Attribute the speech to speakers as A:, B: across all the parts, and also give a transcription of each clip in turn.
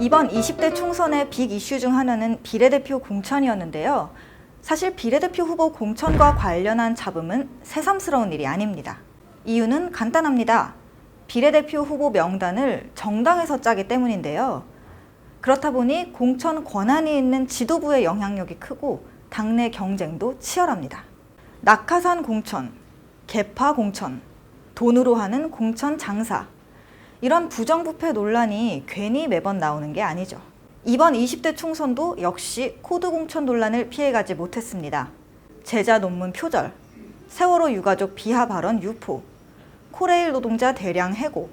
A: 이번 20대 총선의 빅 이슈 중 하나는 비례대표 공천이었는데요. 사실 비례대표 후보 공천과 관련한 잡음은 새삼스러운 일이 아닙니다. 이유는 간단합니다. 비례대표 후보 명단을 정당에서 짜기 때문인데요. 그렇다 보니 공천 권한이 있는 지도부의 영향력이 크고 당내 경쟁도 치열합니다. 낙하산 공천, 개파 공천, 돈으로 하는 공천 장사, 이런 부정부패 논란이 괜히 매번 나오는 게 아니죠. 이번 20대 총선도 역시 코드 공천 논란을 피해가지 못했습니다. 제자 논문 표절, 세월호 유가족 비하 발언 유포, 코레일 노동자 대량 해고,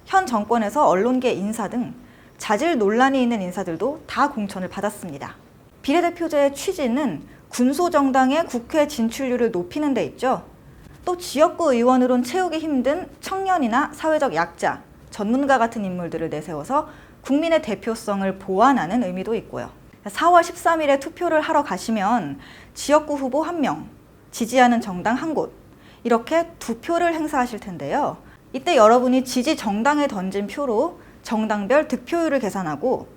A: 현 정권에서 언론계 인사 등 자질 논란이 있는 인사들도 다 공천을 받았습니다. 비례대표제의 취지는 군소정당의 국회 진출률을 높이는 데 있죠. 또 지역구 의원으론 채우기 힘든 청년이나 사회적 약자, 전문가 같은 인물들을 내세워서 국민의 대표성을 보완하는 의미도 있고요. 4월 13일에 투표를 하러 가시면 지역구 후보 1명, 지지하는 정당 1곳, 이렇게 2표를 행사하실 텐데요. 이때 여러분이 지지 정당에 던진 표로 정당별 득표율을 계산하고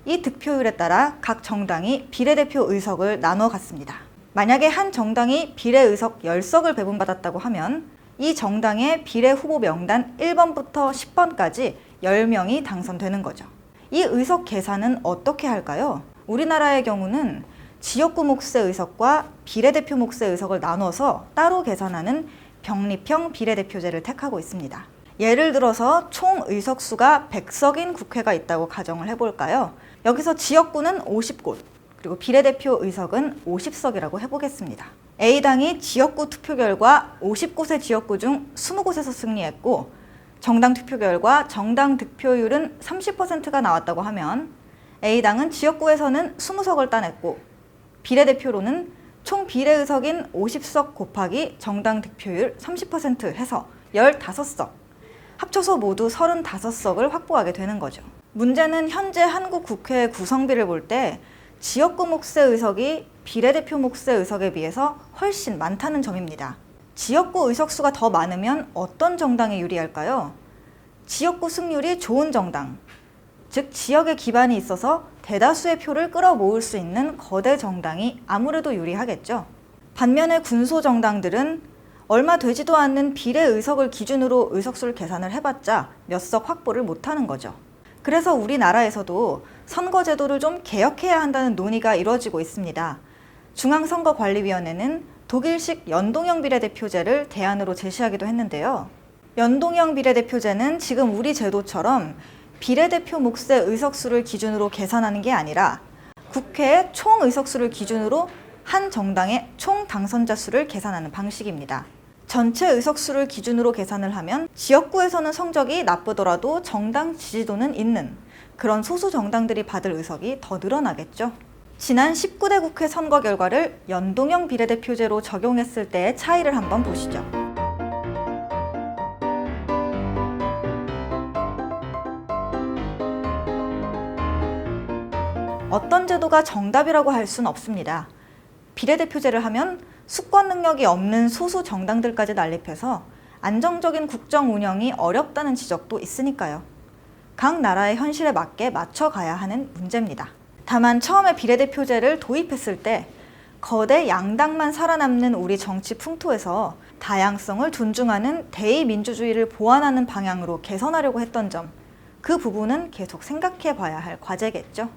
A: 이 득표율에 따라 각 정당이 비례대표 의석을 나눠 갖습니다. 만약에 한 정당이 비례의석 10석을 배분받았다고 하면 이 정당의 비례 후보 명단 1번부터 10번까지 10명이 당선되는 거죠. 이 의석 계산은 어떻게 할까요? 우리나라의 경우는 지역구 몫의 의석과 비례대표 몫의 의석을 나눠서 따로 계산하는 병립형 비례대표제를 택하고 있습니다. 예를 들어서 총 의석수가 100석인 국회가 있다고 가정을 해볼까요? 여기서 지역구는 50곳, 그리고 비례대표 의석은 50석이라고 해보겠습니다. A당이 지역구 투표 결과 50곳의 지역구 중 20곳에서 승리했고 정당 투표 결과 정당 득표율은 30%가 나왔다고 하면 A당은 지역구에서는 20석을 따냈고 비례대표로는 총 비례의석인 50석 곱하기 정당 득표율 30% 해서 15석, 합쳐서 모두 35석을 확보하게 되는 거죠. 문제는 현재 한국 국회 구성비를 볼 때 지역구 몫의 의석이 비례대표 몫의 의석에 비해서 훨씬 많다는 점입니다. 지역구 의석수가 더 많으면 어떤 정당에 유리할까요? 지역구 승률이 좋은 정당, 즉 지역에 기반이 있어서 대다수의 표를 끌어모을 수 있는 거대 정당이 아무래도 유리하겠죠. 반면에 군소 정당들은 얼마 되지도 않는 비례 의석을 기준으로 의석수를 계산을 해봤자 몇 석 확보를 못하는 거죠. 그래서 우리나라에서도 선거제도를 좀 개혁해야 한다는 논의가 이루어지고 있습니다. 중앙선거관리위원회는 독일식 연동형 비례대표제를 대안으로 제시하기도 했는데요. 연동형 비례대표제는 지금 우리 제도처럼 비례대표 몫의 의석수를 기준으로 계산하는 게 아니라 국회의 총 의석수를 기준으로 한 정당의 총 당선자 수를 계산하는 방식입니다. 전체 의석수를 기준으로 계산을 하면 지역구에서는 성적이 나쁘더라도 정당 지지도는 있는 그런 소수 정당들이 받을 의석이 더 늘어나겠죠. 지난 19대 국회 선거 결과를 연동형 비례대표제로 적용했을 때의 차이를 한번 보시죠. 어떤 제도가 정답이라고 할 수는 없습니다. 비례대표제를 하면 수권 능력이 없는 소수 정당들까지 난립해서 안정적인 국정 운영이 어렵다는 지적도 있으니까요. 각 나라의 현실에 맞게 맞춰가야 하는 문제입니다. 다만 처음에 비례대표제를 도입했을 때 거대 양당만 살아남는 우리 정치 풍토에서 다양성을 존중하는 대의민주주의를 보완하는 방향으로 개선하려고 했던 점, 그 부분은 계속 생각해 봐야 할 과제겠죠.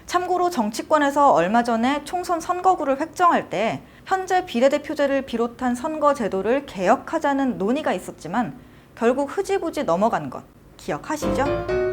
A: 참고로 정치권에서 얼마 전에 총선 선거구를 획정할 때 현재 비례대표제를 비롯한 선거 제도를 개혁하자는 논의가 있었지만 결국 흐지부지 넘어간 것 기억하시죠?